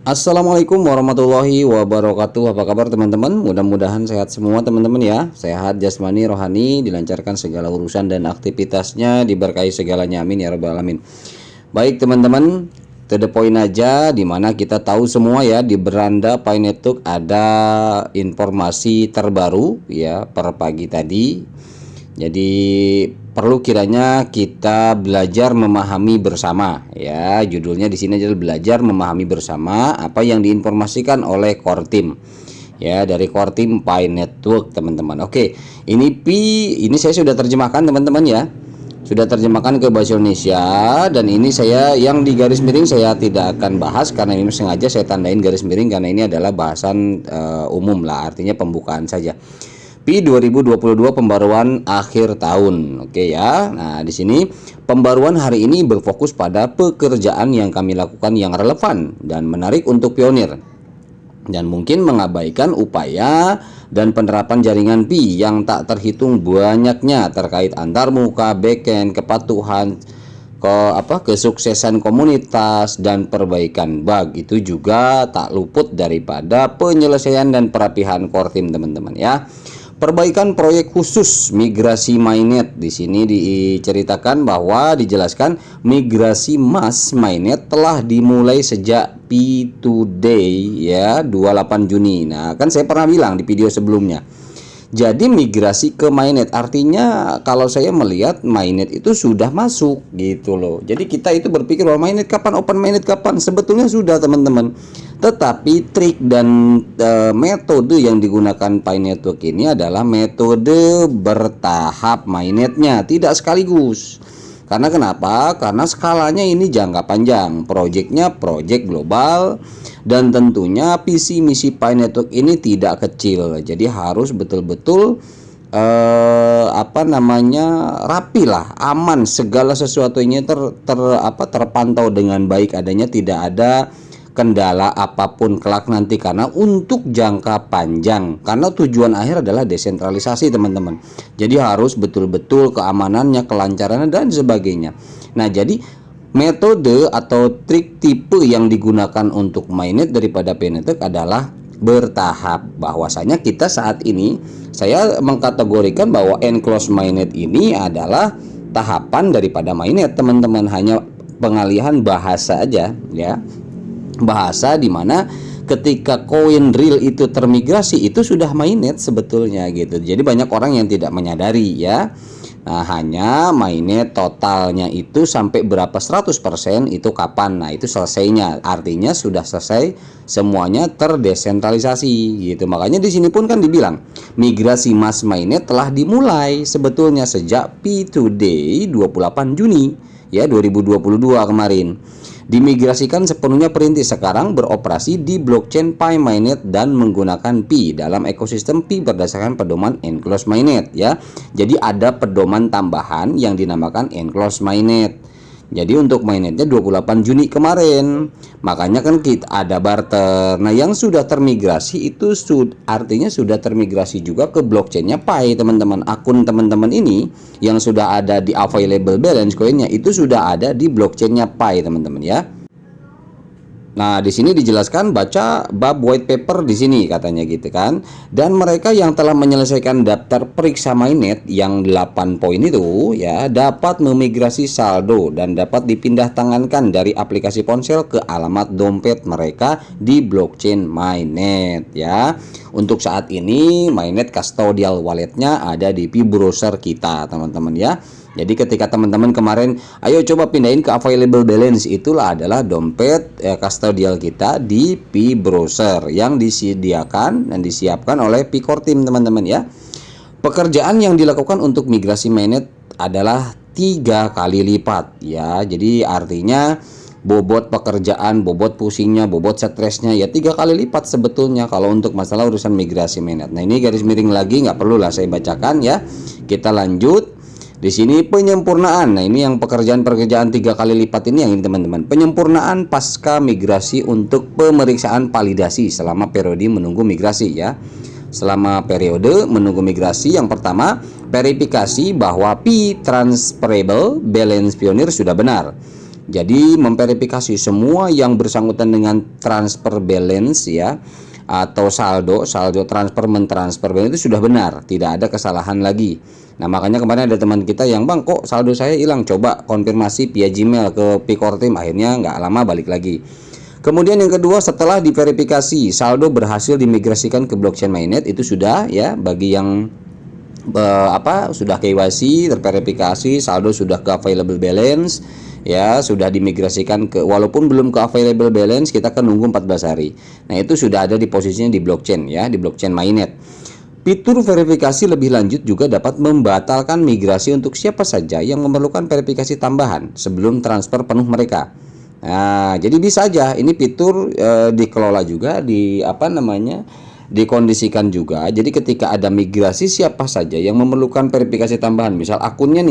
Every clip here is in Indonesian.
Assalamualaikum warahmatullahi wabarakatuh. Apa kabar teman-teman? Mudah-mudahan sehat semua teman-teman ya. Sehat jasmani, rohani, dilancarkan segala urusan dan aktivitasnya, diberkahi segalanya, amin ya rabbal alamin. Baik teman-teman, to the point aja, dimana kita tahu semua ya, di beranda Pi Network ada informasi terbaru ya per pagi tadi. Jadi perlu kiranya kita belajar memahami bersama ya. Judulnya di sini adalah belajar memahami bersama apa yang diinformasikan oleh core team ya, dari core team Pi Network teman-teman. Oke, ini saya sudah terjemahkan teman-teman ya. Sudah terjemahkan ke bahasa Indonesia, dan ini saya yang di garis miring saya tidak akan bahas karena ini sengaja saya tandain garis miring karena ini adalah bahasan umum lah, artinya pembukaan saja. Pi 2022 pembaruan akhir tahun. Oke ya. Nah, di sini pembaruan hari ini berfokus pada pekerjaan yang kami lakukan yang relevan dan menarik untuk pionir, dan mungkin mengabaikan upaya dan penerapan jaringan Pi yang tak terhitung banyaknya terkait antarmuka, backend, kepatuhan, kesuksesan komunitas dan perbaikan bug. Itu juga tak luput daripada penyelesaian dan perapihan core team teman-teman ya. Perbaikan proyek khusus migrasi mainnet. Di sini diceritakan bahwa dijelaskan migrasi mass mainnet telah dimulai sejak Pi Today ya, 28 Juni. Nah, kan saya pernah bilang di video sebelumnya. Jadi migrasi ke mainnet artinya kalau saya melihat mainnet itu sudah masuk gitu loh. Jadi kita itu berpikir bahwa mainnet kapan, open mainnet kapan, sebetulnya sudah teman-teman. Tetapi trik dan metode yang digunakan Pi Network ini adalah metode bertahap mainnetnya, tidak sekaligus. Karena kenapa? Karena skalanya ini jangka panjang, proyeknya proyek global, dan tentunya visi misi Pi Network ini tidak kecil. Jadi harus betul-betul rapi lah, aman, segala sesuatunya terpantau dengan baik adanya, tidak ada kendala apapun kelak nanti, karena untuk jangka panjang, karena tujuan akhir adalah desentralisasi teman-teman. Jadi harus betul-betul keamanannya, kelancarannya dan sebagainya. Nah, jadi metode atau trik tipe yang digunakan untuk mainnet daripada Pi Network adalah bertahap. Bahwasanya kita saat ini, saya mengkategorikan bahwa enclosed mainnet ini adalah tahapan daripada mainnet teman-teman, hanya pengalihan bahasa aja ya. Bahasa dimana ketika koin real itu termigrasi itu sudah mainnet sebetulnya gitu. Jadi banyak orang yang tidak menyadari ya. Nah, hanya mainnet totalnya itu sampai berapa 100% itu kapan. Nah, itu selesainya. Artinya sudah selesai semuanya terdesentralisasi gitu. Makanya di sini pun kan dibilang migrasi mass mainnet telah dimulai sebetulnya sejak Pi Today 28 Juni ya 2022 kemarin. Dimigrasikan sepenuhnya perintis, sekarang beroperasi di blockchain Pi Mainnet dan menggunakan Pi dalam ekosistem Pi berdasarkan pedoman enclosed mainnet ya. Jadi ada pedoman tambahan yang dinamakan enclosed mainnet. Jadi untuk mainnetnya 28 Juni kemarin. Makanya kan kita ada barter. Nah, yang sudah termigrasi itu artinya sudah termigrasi juga ke blockchainnya Pi teman-teman. Akun teman-teman ini yang sudah ada di available balance coinnya itu sudah ada di blockchainnya Pi teman-teman ya. Nah, di sini dijelaskan, baca bab white paper di sini katanya gitu kan. Dan mereka yang telah menyelesaikan daftar periksa mainnet yang 8 poin itu ya dapat memigrasi saldo dan dapat dipindah tangankan dari aplikasi ponsel ke alamat dompet mereka di blockchain mainnet ya. Untuk saat ini mainnet custodial walletnya ada di Pi browser kita teman-teman ya. Jadi ketika teman-teman kemarin ayo coba pindahin ke available balance, itulah adalah dompet custodial kita di Pi browser yang disediakan dan disiapkan oleh Pi core team teman-teman ya. Pekerjaan yang dilakukan untuk migrasi mainnet adalah 3 kali lipat ya. Jadi artinya bobot pekerjaan, bobot pusingnya, bobot stresnya ya 3 kali lipat sebetulnya kalau untuk masalah urusan migrasi mainnet. Nah, ini garis miring lagi, nggak perlu lah saya bacakan ya. Kita lanjut. Di sini penyempurnaan. Nah, ini yang pekerjaan-pekerjaan 3 kali lipat ini yang ini teman-teman. Penyempurnaan pasca migrasi untuk pemeriksaan validasi selama periode menunggu migrasi ya. Selama periode menunggu migrasi, yang pertama verifikasi bahwa Pi transferable balance pionir sudah benar. Jadi memverifikasi semua yang bersangkutan dengan transfer balance ya, atau saldo transfer mentransfer balance itu sudah benar, tidak ada kesalahan lagi. Nah makanya kemarin ada teman kita yang, bang kok saldo saya hilang, coba konfirmasi via Gmail ke Pikortim, akhirnya nggak lama balik lagi. Kemudian yang kedua, setelah diverifikasi saldo berhasil dimigrasikan ke blockchain mainnet, itu sudah ya, bagi yang sudah KYC terverifikasi, saldo sudah ke available balance ya, sudah dimigrasikan ke, walaupun belum ke available balance kita kan nunggu 14 hari. Nah itu sudah ada di posisinya di blockchain ya, di blockchain mainnet. Fitur verifikasi lebih lanjut juga dapat membatalkan migrasi untuk siapa saja yang memerlukan verifikasi tambahan sebelum transfer penuh mereka. Nah, jadi bisa aja ini fitur dikelola juga, dikondisikan juga. Jadi ketika ada migrasi, siapa saja yang memerlukan verifikasi tambahan, misal akunnya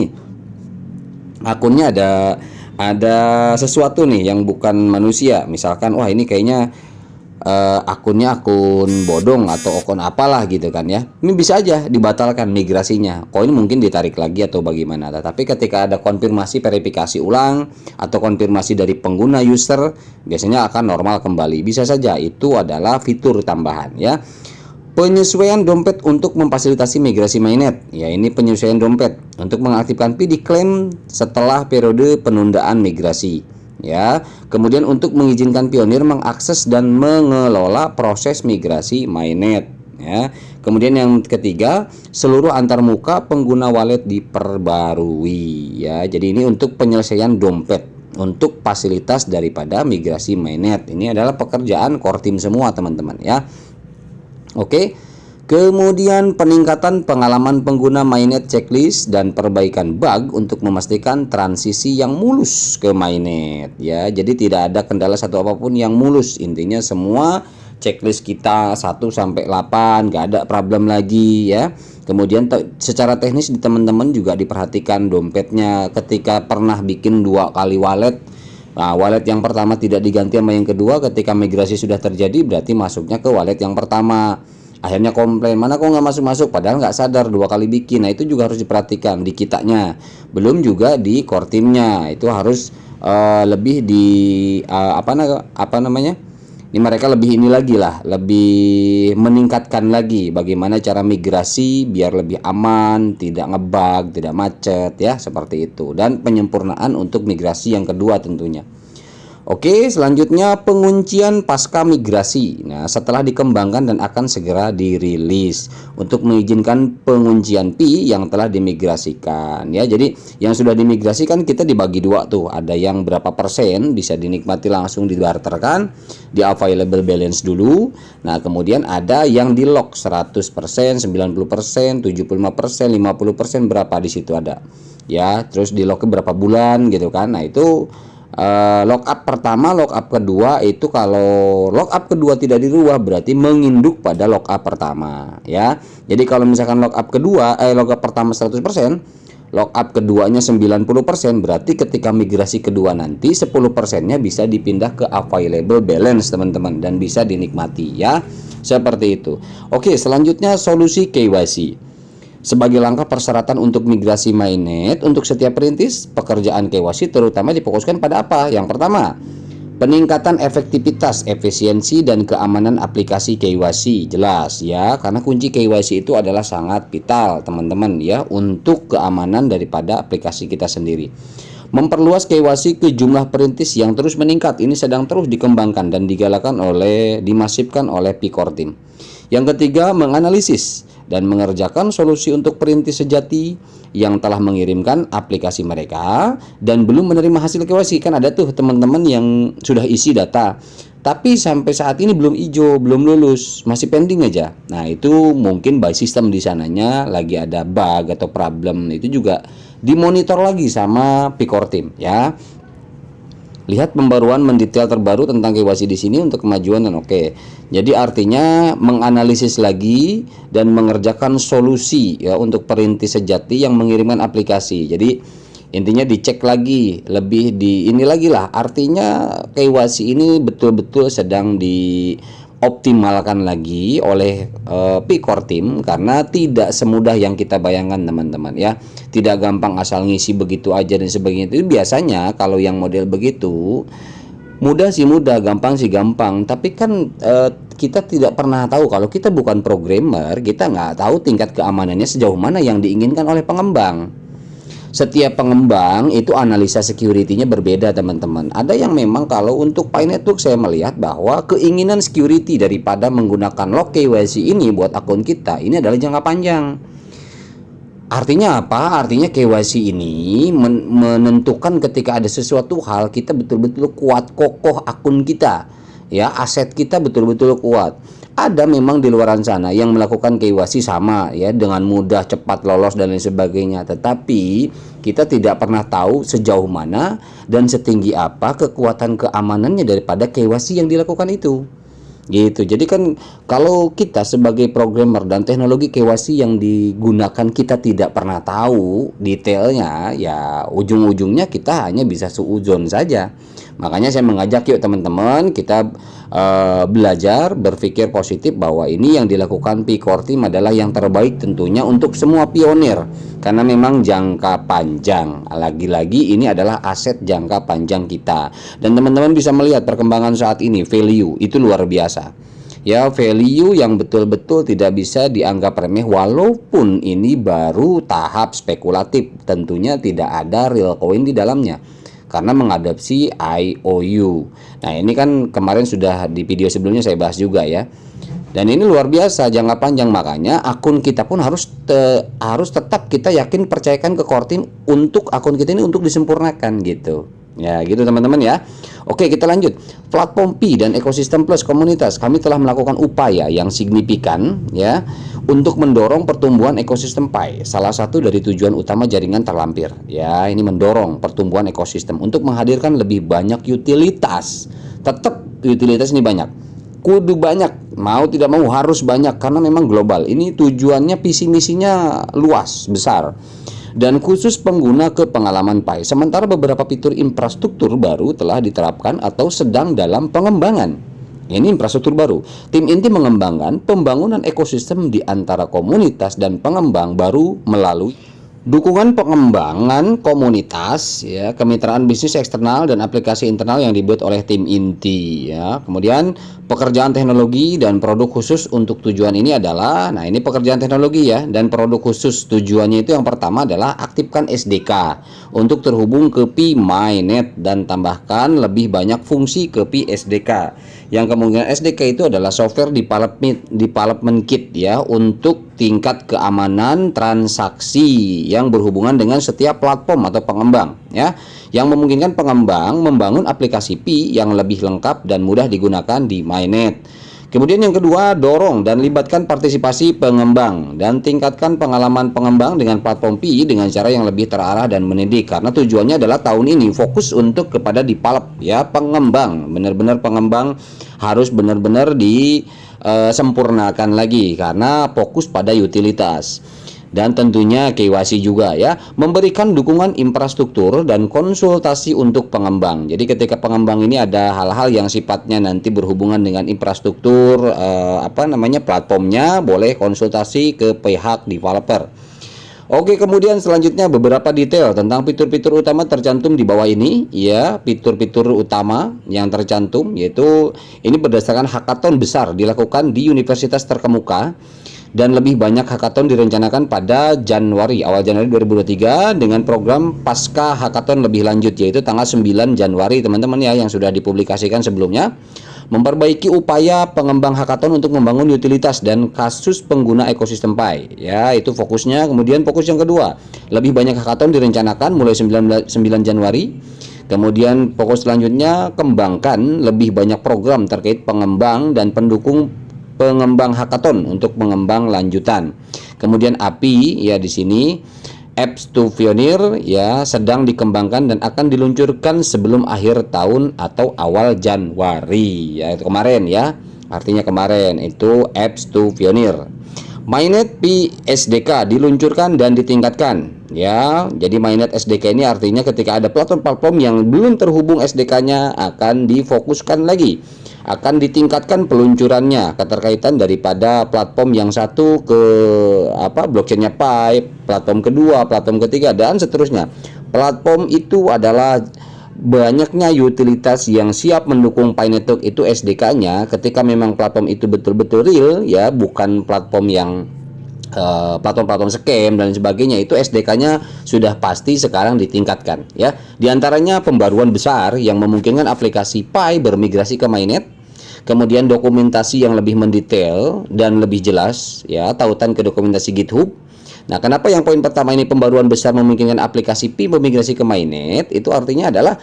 ada sesuatu nih yang bukan manusia, misalkan wah ini kayaknya akunnya akun bodong atau akun apalah gitu kan ya, ini bisa aja dibatalkan migrasinya, koin mungkin ditarik lagi atau bagaimana. Tapi ketika ada konfirmasi verifikasi ulang atau konfirmasi dari pengguna user, biasanya akan normal kembali. Bisa saja itu adalah fitur tambahan ya. Penyesuaian dompet untuk memfasilitasi migrasi mainnet ya, ini penyesuaian dompet untuk mengaktifkan PI diklaim setelah periode penundaan migrasi ya. Kemudian untuk mengizinkan pionir mengakses dan mengelola proses migrasi mainnet ya. Kemudian yang ketiga, seluruh antarmuka pengguna wallet diperbarui ya. Jadi ini untuk penyelesaian dompet untuk fasilitas daripada migrasi mainnet. Ini adalah pekerjaan core team semua teman-teman ya. Oke. Kemudian peningkatan pengalaman pengguna mainnet checklist dan perbaikan bug untuk memastikan transisi yang mulus ke mainnet ya. Jadi tidak ada kendala satu apapun yang mulus. Intinya semua checklist kita 1 sampai 8 nggak ada problem lagi ya. Kemudian secara teknis di teman-teman juga diperhatikan dompetnya ketika pernah bikin 2 kali wallet. Nah, wallet yang pertama tidak diganti sama yang kedua, ketika migrasi sudah terjadi berarti masuknya ke wallet yang pertama. Akhirnya komplain, mana kok nggak masuk-masuk, padahal nggak sadar 2 kali bikin. Nah itu juga harus diperhatikan di kitanya, belum juga di core teamnya. Itu harus lebih di ini mereka lebih ini lagi lah, lebih meningkatkan lagi bagaimana cara migrasi biar lebih aman, tidak ngebug, tidak macet ya, seperti itu. Dan penyempurnaan untuk migrasi yang kedua tentunya. Oke, selanjutnya penguncian pasca migrasi. Nah, setelah dikembangkan dan akan segera dirilis untuk mengizinkan penguncian PI yang telah dimigrasikan ya. Jadi yang sudah dimigrasikan kita dibagi 2 tuh. Ada yang berapa persen bisa dinikmati langsung dibarterkan di available balance dulu. Nah, kemudian ada yang di lock 100%, 90%, 75%, 50%, berapa di situ ada. Ya, terus di lock berapa bulan gitu kan. Nah, itu lockup pertama, lockup kedua. Itu kalau lockup kedua tidak dirubah berarti menginduk pada lockup pertama ya. Jadi kalau misalkan lockup pertama 100%, lockup keduanya 90%, berarti ketika migrasi kedua nanti 10%-nya bisa dipindah ke available balance teman-teman dan bisa dinikmati ya. Seperti itu. Oke, selanjutnya solusi KYC. Sebagai langkah persyaratan untuk migrasi mainnet, untuk setiap perintis, pekerjaan KYC terutama difokuskan pada apa? Yang pertama, peningkatan efektivitas, efisiensi, dan keamanan aplikasi KYC. Jelas ya, karena kunci KYC itu adalah sangat vital teman-teman ya, untuk keamanan daripada aplikasi kita sendiri. Memperluas KYC ke jumlah perintis yang terus meningkat. Ini sedang terus dikembangkan dan dimasifkan oleh Picore Team. Yang ketiga, menganalisis dan mengerjakan solusi untuk perintis sejati yang telah mengirimkan aplikasi mereka dan belum menerima hasil KYC. Kan ada tuh teman-teman yang sudah isi data tapi sampai saat ini belum hijau, belum lulus, masih pending aja. Nah itu mungkin by system di sananya lagi ada bug atau problem. Itu juga dimonitor lagi sama Picore Team ya. Lihat pembaruan mendetail terbaru tentang KYC di sini untuk kemajuan dan oke. Jadi artinya menganalisis lagi dan mengerjakan solusi ya untuk perintis sejati yang mengirimkan aplikasi. Jadi intinya dicek lagi, lebih di ini lagi lah. Artinya KYC ini betul-betul sedang dioptimalkan lagi oleh P-Core Team, karena tidak semudah yang kita bayangkan teman-teman ya. Tidak gampang asal ngisi begitu aja dan sebagainya. Itu biasanya kalau yang model begitu mudah sih mudah, gampang sih gampang, tapi kan kita tidak pernah tahu, kalau kita bukan programmer, kita nggak tahu tingkat keamanannya sejauh mana yang diinginkan oleh pengembang. Setiap pengembang itu analisa security-nya berbeda teman-teman. Ada yang memang kalau untuk Pi Network saya melihat bahwa keinginan security daripada menggunakan log KYC ini buat akun kita ini adalah jangka panjang. Artinya apa? Artinya KYC ini menentukan ketika ada sesuatu hal kita betul-betul kuat kokoh akun kita, ya, aset kita betul-betul kuat. Ada memang di luar sana yang melakukan KYC sama ya, dengan mudah, cepat, lolos dan lain sebagainya. Tetapi kita tidak pernah tahu sejauh mana dan setinggi apa kekuatan keamanannya daripada KYC yang dilakukan itu. Gitu. Jadi kan kalau kita sebagai programmer dan teknologi KYC yang digunakan kita tidak pernah tahu detailnya, ya ujung-ujungnya kita hanya bisa suudzon saja. Makanya saya mengajak yuk teman-teman kita belajar berpikir positif bahwa ini yang dilakukan P-Core Team adalah yang terbaik tentunya untuk semua pionir, karena memang jangka panjang. Lagi-lagi ini adalah aset jangka panjang kita, dan teman-teman bisa melihat perkembangan saat ini, value itu luar biasa ya, value yang betul-betul tidak bisa dianggap remeh walaupun ini baru tahap spekulatif. Tentunya tidak ada real coin di dalamnya karena mengadopsi IOU. Nah ini kan kemarin sudah di video sebelumnya saya bahas juga ya. Dan ini luar biasa jangka panjang, makanya akun kita pun harus tetap kita yakin percayakan ke Core Team untuk akun kita ini untuk disempurnakan gitu. Ya gitu teman-teman ya. Oke kita lanjut. Platform Pi dan ekosistem plus komunitas, kami telah melakukan upaya yang signifikan ya untuk mendorong pertumbuhan ekosistem Pi. Salah satu dari tujuan utama jaringan terlampir ya, ini mendorong pertumbuhan ekosistem untuk menghadirkan lebih banyak utilitas. Tetap utilitas ini banyak, kudu banyak, mau tidak mau harus banyak karena memang global. Ini tujuannya, visi misinya luas, besar, dan khusus pengguna ke pengalaman Pi. Sementara beberapa fitur infrastruktur baru telah diterapkan atau sedang dalam pengembangan. Ini infrastruktur baru. Tim inti mengembangkan pembangunan ekosistem di antara komunitas dan pengembang baru melalui dukungan pengembangan komunitas ya, kemitraan bisnis eksternal dan aplikasi internal yang dibuat oleh tim inti ya. Kemudian pekerjaan teknologi dan produk khusus untuk tujuan ini adalah, nah ini pekerjaan teknologi ya dan produk khusus tujuannya itu yang pertama adalah aktifkan SDK untuk terhubung ke Pi Mainnet dan tambahkan lebih banyak fungsi ke Pi SDK. Yang kemungkinan SDK itu adalah software development kit ya, untuk tingkat keamanan transaksi yang berhubungan dengan setiap platform atau pengembang ya, yang memungkinkan pengembang membangun aplikasi Pi yang lebih lengkap dan mudah digunakan di Mainnet. Kemudian yang kedua, dorong dan libatkan partisipasi pengembang dan tingkatkan pengalaman pengembang dengan platform Pi dengan cara yang lebih terarah dan mendidik, karena tujuannya adalah tahun ini fokus untuk kepada develop ya, pengembang, benar-benar pengembang harus benar-benar disempurnakan lagi karena fokus pada utilitas. Dan tentunya KYC juga ya, memberikan dukungan infrastruktur dan konsultasi untuk pengembang. Jadi ketika pengembang ini ada hal-hal yang sifatnya nanti berhubungan dengan infrastruktur platformnya, boleh konsultasi ke pihak developer. Oke, kemudian selanjutnya beberapa detail tentang fitur-fitur utama tercantum di bawah ini ya. Fitur-fitur utama yang tercantum yaitu ini berdasarkan hackathon besar dilakukan di universitas terkemuka, dan lebih banyak hackathon direncanakan pada awal Januari 2023 dengan program pasca hackathon lebih lanjut yaitu tanggal 9 Januari teman-teman ya, yang sudah dipublikasikan sebelumnya. Memperbaiki upaya pengembang hackathon untuk membangun utilitas dan kasus pengguna ekosistem Pi ya, itu fokusnya. Kemudian fokus yang kedua, lebih banyak hackathon direncanakan mulai 9 Januari. Kemudian fokus selanjutnya, kembangkan lebih banyak program terkait pengembang dan pendukung pengembang hackathon untuk pengembang lanjutan. Kemudian API ya, di sini Apps to Pioneer ya sedang dikembangkan dan akan diluncurkan sebelum akhir tahun atau awal Januari ya, itu kemarin ya, artinya kemarin itu Apps to Pioneer. Mainnet Pi SDK diluncurkan dan ditingkatkan ya. Jadi mainnet SDK ini artinya ketika ada platform-platform yang belum terhubung SDK-nya akan difokuskan lagi, akan ditingkatkan peluncurannya keterkaitan daripada platform yang satu ke blockchainnya Pi, platform kedua, platform ketiga, dan seterusnya. Platform itu adalah banyaknya utilitas yang siap mendukung Pi Network itu SDK-nya. Ketika memang platform itu betul-betul real, ya, bukan platform yang platform-platform scam dan sebagainya, itu SDK-nya sudah pasti sekarang ditingkatkan, ya. Di antaranya pembaruan besar yang memungkinkan aplikasi Pi bermigrasi ke mainnet, kemudian dokumentasi yang lebih mendetail dan lebih jelas, ya, tautan ke dokumentasi GitHub. Nah, kenapa yang poin pertama ini pembaruan besar memungkinkan aplikasi Pi bermigrasi ke mainnet? Itu artinya adalah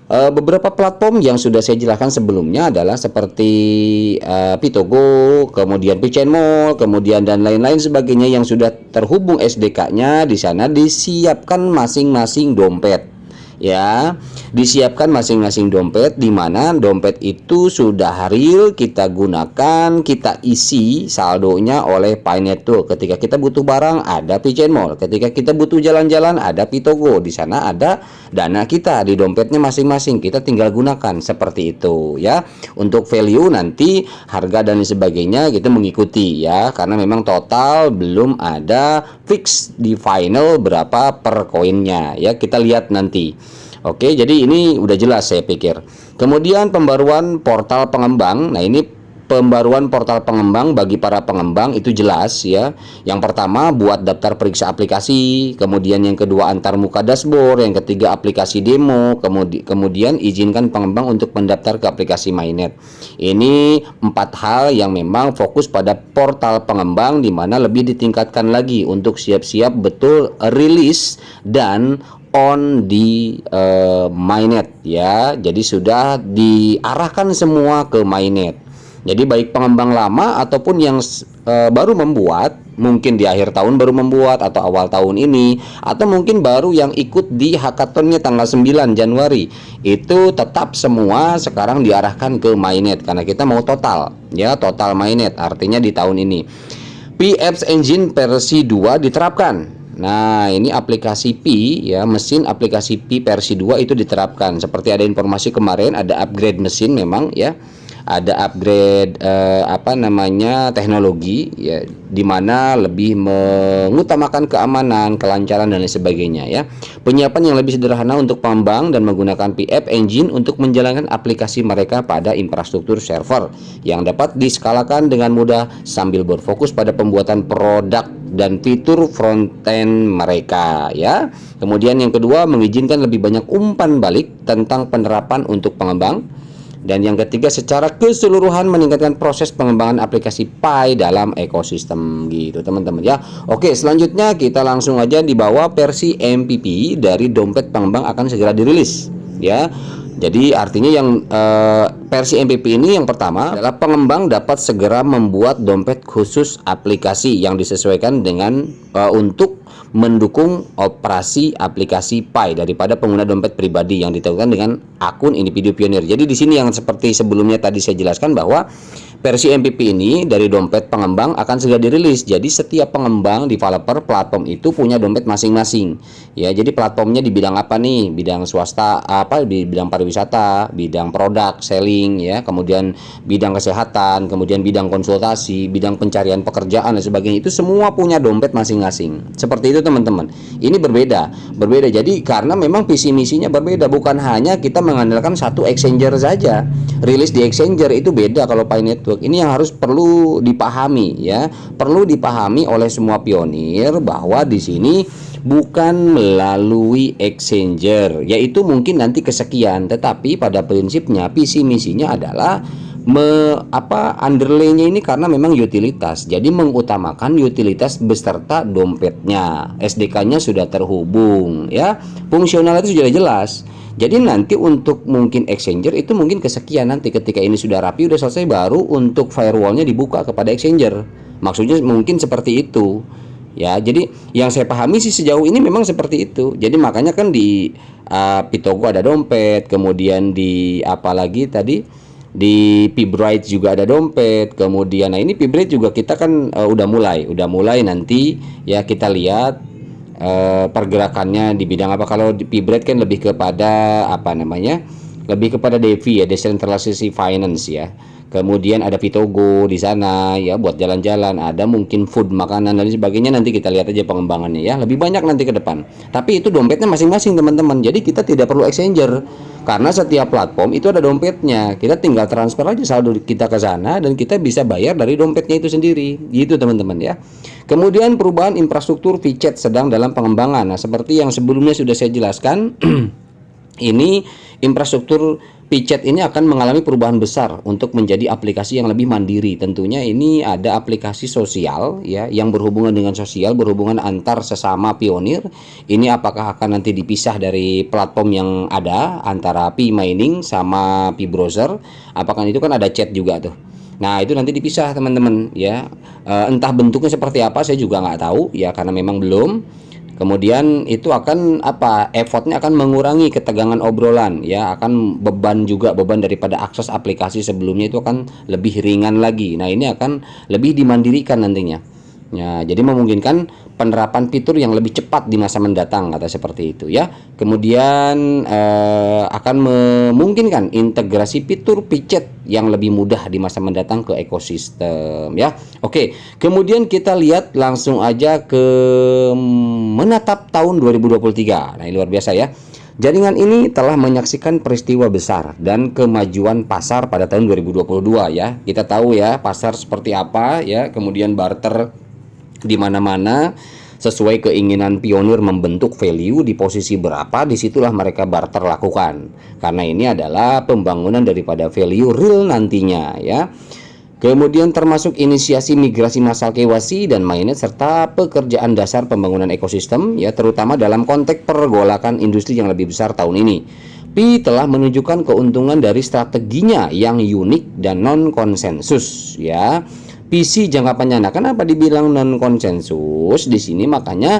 beberapa platform yang sudah saya jelaskan sebelumnya adalah seperti Pitogo, kemudian PChainMall, kemudian dan lain-lain sebagainya yang sudah terhubung SDK-nya. Di sana disiapkan masing-masing dompet, ya, disiapkan masing-masing dompet, di mana dompet itu sudah real, kita gunakan, kita isi saldonya oleh Pi Network. Ketika kita butuh barang ada PChainMall, ketika kita butuh jalan-jalan ada Pitogo, di sana ada dana kita di dompetnya masing-masing, kita tinggal gunakan seperti itu, ya. Untuk value nanti harga dan sebagainya kita mengikuti, ya, karena memang total belum ada fix di final berapa per koinnya, ya, kita lihat nanti. Oke, jadi ini udah jelas saya pikir. Kemudian pembaruan portal pengembang. Nah, ini pembaruan portal pengembang bagi para pengembang itu jelas, ya. Yang pertama buat daftar periksa aplikasi, kemudian yang kedua antar muka dashboard, yang ketiga aplikasi demo, kemudian izinkan pengembang untuk mendaftar ke aplikasi mainnet. Ini 4 hal yang memang fokus pada portal pengembang, di mana lebih ditingkatkan lagi untuk siap-siap betul rilis dan on di mainnet, ya. Jadi sudah diarahkan semua ke mainnet. Jadi baik pengembang lama ataupun yang baru membuat, mungkin di akhir tahun baru membuat atau awal tahun ini, atau mungkin baru yang ikut di hackathonnya tanggal 9 Januari, itu tetap semua sekarang diarahkan ke mainnet karena kita mau total, ya, total mainnet artinya di tahun ini. PX Engine versi 2 diterapkan. Nah, ini aplikasi Pi, ya, mesin aplikasi Pi versi 2 itu diterapkan. Seperti ada informasi kemarin ada upgrade mesin memang, ya. Ada upgrade teknologi, ya, di mana lebih mengutamakan keamanan, kelancaran dan lain sebagainya, ya. Penyiapan yang lebih sederhana untuk pengembang dan menggunakan PF Engine untuk menjalankan aplikasi mereka pada infrastruktur server yang dapat diskalakan dengan mudah sambil berfokus pada pembuatan produk dan fitur frontend mereka, ya. Kemudian yang kedua mengizinkan lebih banyak umpan balik tentang penerapan untuk pengembang. Dan yang ketiga secara keseluruhan meningkatkan proses pengembangan aplikasi Pi dalam ekosistem, gitu teman-teman, ya. Oke, selanjutnya kita langsung aja di bawah versi MPP dari dompet pengembang akan segera dirilis, ya. Jadi artinya yang versi MPP ini yang pertama adalah pengembang dapat segera membuat dompet khusus aplikasi yang disesuaikan dengan untuk mendukung operasi aplikasi Pi daripada pengguna dompet pribadi yang ditentukan dengan akun individu pionir. Jadi di sini yang seperti sebelumnya tadi saya jelaskan bahwa versi MPP ini dari dompet pengembang akan segera dirilis. Jadi setiap pengembang developer platform itu punya dompet masing-masing. Ya, jadi platformnya di bidang apa nih? Bidang swasta, di bidang pariwisata, bidang produk selling, ya, kemudian bidang kesehatan, kemudian bidang konsultasi, bidang pencarian pekerjaan dan sebagainya. Itu semua punya dompet masing-masing. Seperti itu teman-teman. Ini berbeda. Jadi karena memang visi misinya berbeda, bukan hanya kita mengandalkan satu exchanger saja. Rilis di exchanger itu beda kalau Pi Network. Ini yang harus perlu dipahami, ya. Perlu dipahami oleh semua pionir bahwa di sini bukan melalui exchanger, yaitu mungkin nanti kesekian, tetapi pada prinsipnya visi misinya adalah underlay-nya ini karena memang utilitas. Jadi mengutamakan utilitas beserta dompetnya. SDK-nya sudah terhubung, ya. Fungsional itu sudah jelas. Jadi nanti untuk mungkin exchanger itu mungkin kesekian, nanti ketika ini sudah rapi, udah selesai, baru untuk firewallnya dibuka kepada exchanger. Maksudnya mungkin seperti itu, ya. Jadi yang saya pahami sih sejauh ini memang seperti itu. Jadi makanya kan di Pitogo ada dompet, kemudian di apalagi tadi di Pibright juga ada dompet, kemudian nah ini Pibright juga kita kan udah mulai nanti, ya, kita lihat pergerakannya di bidang apa. Kalau di Pibret kan lebih kepada apa namanya, lebih kepada DeFi ya, decentralization finance ya. Kemudian ada Pitogo di sana ya buat jalan-jalan, ada mungkin food makanan dan sebagainya, nanti kita lihat aja pengembangannya ya, lebih banyak nanti ke depan. Tapi itu dompetnya masing-masing teman-teman, jadi kita tidak perlu exchanger karena setiap platform itu ada dompetnya, kita tinggal transfer aja saldo kita ke sana dan kita bisa bayar dari dompetnya itu sendiri gitu teman-teman ya. Kemudian perubahan infrastruktur VChat sedang dalam pengembangan. Nah, seperti yang sebelumnya sudah saya jelaskan ini infrastruktur PChat ini akan mengalami perubahan besar untuk menjadi aplikasi yang lebih mandiri. Tentunya ini ada aplikasi sosial ya yang berhubungan dengan sosial, berhubungan antar sesama pionir. Ini apakah akan nanti dipisah dari platform yang ada antara Pi Mining sama Pi Browser? Apakah itu kan ada chat juga tuh. Nah, itu nanti dipisah teman-teman ya. Entah bentuknya seperti apa saya juga nggak tahu ya karena memang belum. Kemudian itu akan apa? Effortnya akan mengurangi ketegangan obrolan ya, akan beban juga, beban daripada akses aplikasi sebelumnya itu akan lebih ringan lagi. Nah, ini akan lebih dimandirikan nantinya. Ya, jadi memungkinkan penerapan fitur yang lebih cepat di masa mendatang, kata seperti itu ya. Kemudian akan memungkinkan integrasi fitur PChat yang lebih mudah di masa mendatang ke ekosistem ya. Oke, kemudian kita lihat langsung aja ke menatap tahun 2023. Nah, ini luar biasa ya. Jaringan ini telah menyaksikan peristiwa besar dan kemajuan pasar pada tahun 2022 ya. Kita tahu ya pasar seperti apa ya, kemudian barter di mana-mana sesuai keinginan pionir membentuk value di posisi berapa, disitulah mereka barter lakukan karena ini adalah pembangunan daripada value real nantinya ya. Kemudian termasuk inisiasi migrasi massal KYC dan mainnet serta pekerjaan dasar pembangunan ekosistem ya, terutama dalam konteks pergolakan industri yang lebih besar tahun ini. Pi telah menunjukkan keuntungan dari strateginya yang unik dan non konsensus ya. PC jangka panjang. Nah, kenapa dibilang non konsensus di sini? Makanya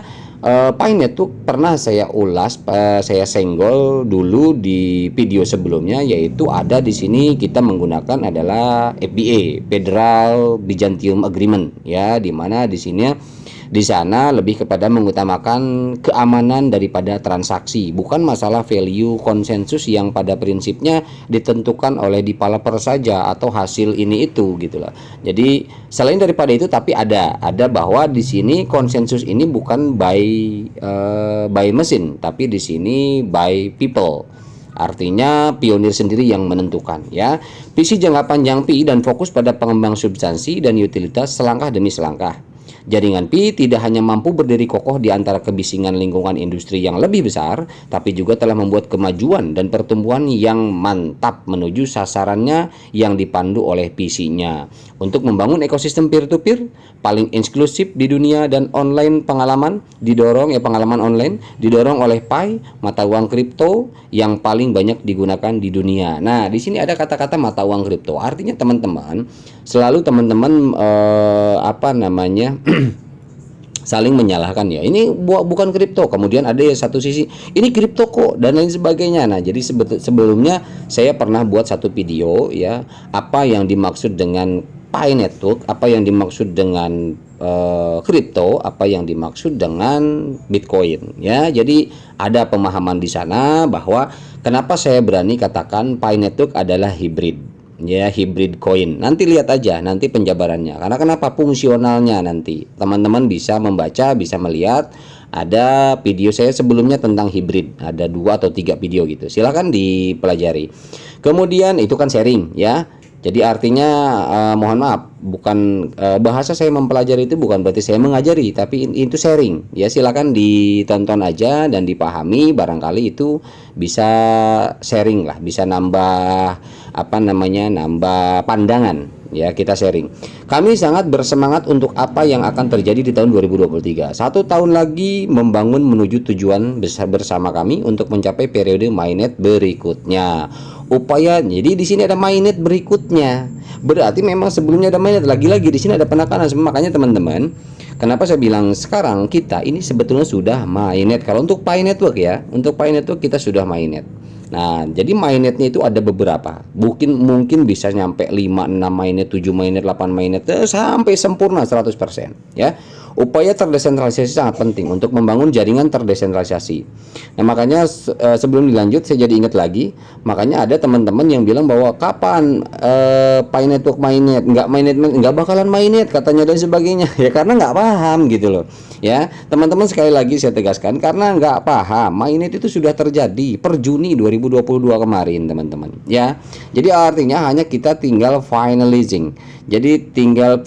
Painet tuh pernah saya ulas, saya senggol dulu di video sebelumnya, yaitu ada di sini kita menggunakan adalah FBA, Federal Byzantium Agreement ya, di mana di sini di sana lebih kepada mengutamakan keamanan daripada transaksi, bukan masalah value konsensus yang pada prinsipnya ditentukan oleh developer saja atau hasil ini itu gitulah. Jadi selain daripada itu, tapi ada bahwa di sini konsensus ini bukan by mesin, tapi di sini by people. Artinya pionir sendiri yang menentukan ya. Visi jangka panjang Pi dan fokus pada pengembang substansi dan utilitas selangkah demi selangkah. Jaringan Pi tidak hanya mampu berdiri kokoh di antara kebisingan lingkungan industri yang lebih besar, tapi juga telah membuat kemajuan dan pertumbuhan yang mantap menuju sasarannya yang dipandu oleh visinya. Untuk membangun ekosistem peer-to-peer paling eksklusif di dunia dan online pengalaman didorong oleh Pi, mata uang kripto yang paling banyak digunakan di dunia. Nah, di sini ada kata-kata mata uang kripto. Artinya teman-teman, selalu teman-teman saling menyalahkan ya, ini bukan kripto, kemudian ada yang satu sisi ini kripto kok dan lain sebagainya. Nah, jadi sebelumnya saya pernah buat satu video ya, apa yang dimaksud dengan Pi Network, apa yang dimaksud dengan kripto, apa yang dimaksud dengan Bitcoin ya. Jadi ada pemahaman di sana bahwa kenapa saya berani katakan Pi Network adalah hibrid ya, hybrid coin. Nanti lihat aja nanti penjabarannya. Karena kenapa? Fungsionalnya nanti teman-teman bisa membaca, bisa melihat. Ada video saya sebelumnya tentang hybrid, ada 2 atau 3 video gitu. Silahkan dipelajari. Kemudian itu kan sharing ya. Jadi artinya mohon maaf, bukan bahasa saya mempelajari itu bukan berarti saya mengajari, tapi itu sharing ya. Silakan ditonton aja dan dipahami, barangkali itu bisa sharing lah, bisa nambah nambah pandangan ya, kita sharing. Kami sangat bersemangat untuk apa yang akan terjadi di tahun 2023. 1 tahun lagi membangun menuju tujuan besar bersama kami untuk mencapai periode mainnet berikutnya. Jadi di sini ada mainnet berikutnya. Berarti memang sebelumnya ada mainnet, lagi-lagi di sini ada penekanan. Makanya teman-teman, kenapa saya bilang sekarang kita ini sebetulnya sudah mainnet. Kalau untuk Pi Network ya, untuk Pi Network kita sudah mainnet. Nah, jadi mainnetnya itu ada beberapa. Mungkin bisa nyampe 5, 6 mainnet, 7 mainnet, 8 mainnet sampai sempurna 100% ya. Upaya terdesentralisasi sangat penting untuk membangun jaringan terdesentralisasi. Nah, makanya sebelum dilanjut saya jadi ingat lagi, makanya ada teman-teman yang bilang bahwa kapan Pi Network mainnet, nggak bakalan mainnet katanya dan sebagainya. Ya karena nggak paham gitu loh. Ya, teman-teman, sekali lagi saya tegaskan, karena nggak paham, mainnet itu sudah terjadi per Juni 2022 kemarin, teman-teman. Ya, jadi artinya hanya kita tinggal finalizing. Jadi tinggal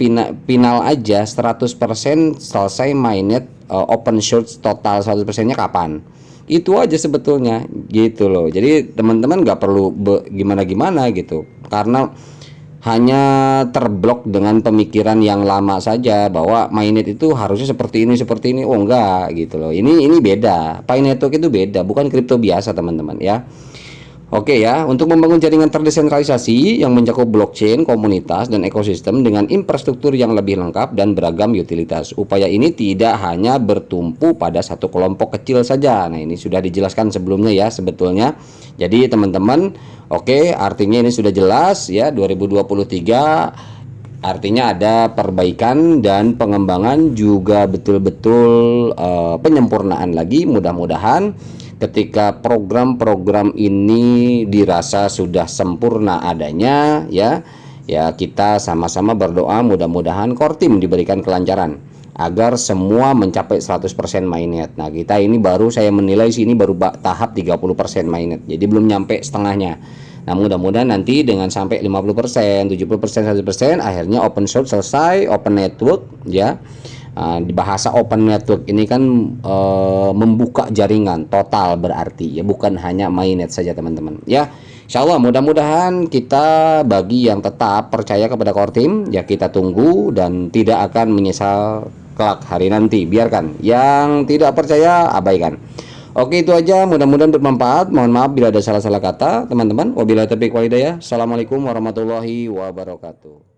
final aja 100% selesai mainnet, open source total 100%-nya kapan. Itu aja sebetulnya gitu loh. Jadi teman-teman nggak perlu gimana-gimana gitu. Karena hanya terblok dengan pemikiran yang lama saja bahwa mainnet itu harusnya seperti ini. Oh enggak gitu loh. Ini beda. Pi Network itu beda, bukan kripto biasa, teman-teman ya. Oke ya, untuk membangun jaringan terdesentralisasi yang mencakup blockchain, komunitas, dan ekosistem dengan infrastruktur yang lebih lengkap dan beragam utilitas. Upaya ini tidak hanya bertumpu pada satu kelompok kecil saja. Nah, ini sudah dijelaskan sebelumnya ya sebetulnya. Jadi teman-teman, oke, artinya ini sudah jelas ya, 2023 artinya ada perbaikan dan pengembangan, juga betul-betul penyempurnaan lagi. Mudah-mudahan ketika program-program ini dirasa sudah sempurna adanya ya kita sama-sama berdoa mudah-mudahan core team diberikan kelancaran agar semua mencapai 100% mainnet. Nah, kita ini baru, saya menilai sini baru tahap 30% mainnet. Jadi belum nyampe setengahnya. Nah, mudah-mudahan nanti dengan sampai 50%, 70%, 100% akhirnya open source selesai, open network ya. Di bahasa open network ini kan membuka jaringan total berarti ya, bukan hanya mainnet saja, teman-teman ya. Insya Allah mudah-mudahan kita, bagi yang tetap percaya kepada core team ya, kita tunggu dan tidak akan menyesal kelak hari nanti. Biarkan yang tidak percaya abaikan. Oke, itu aja, mudah-mudahan bermanfaat. Mohon maaf bila ada salah-salah kata, teman-teman. Wabillahi taufiq wal hidayah. Assalamualaikum warahmatullahi wabarakatuh.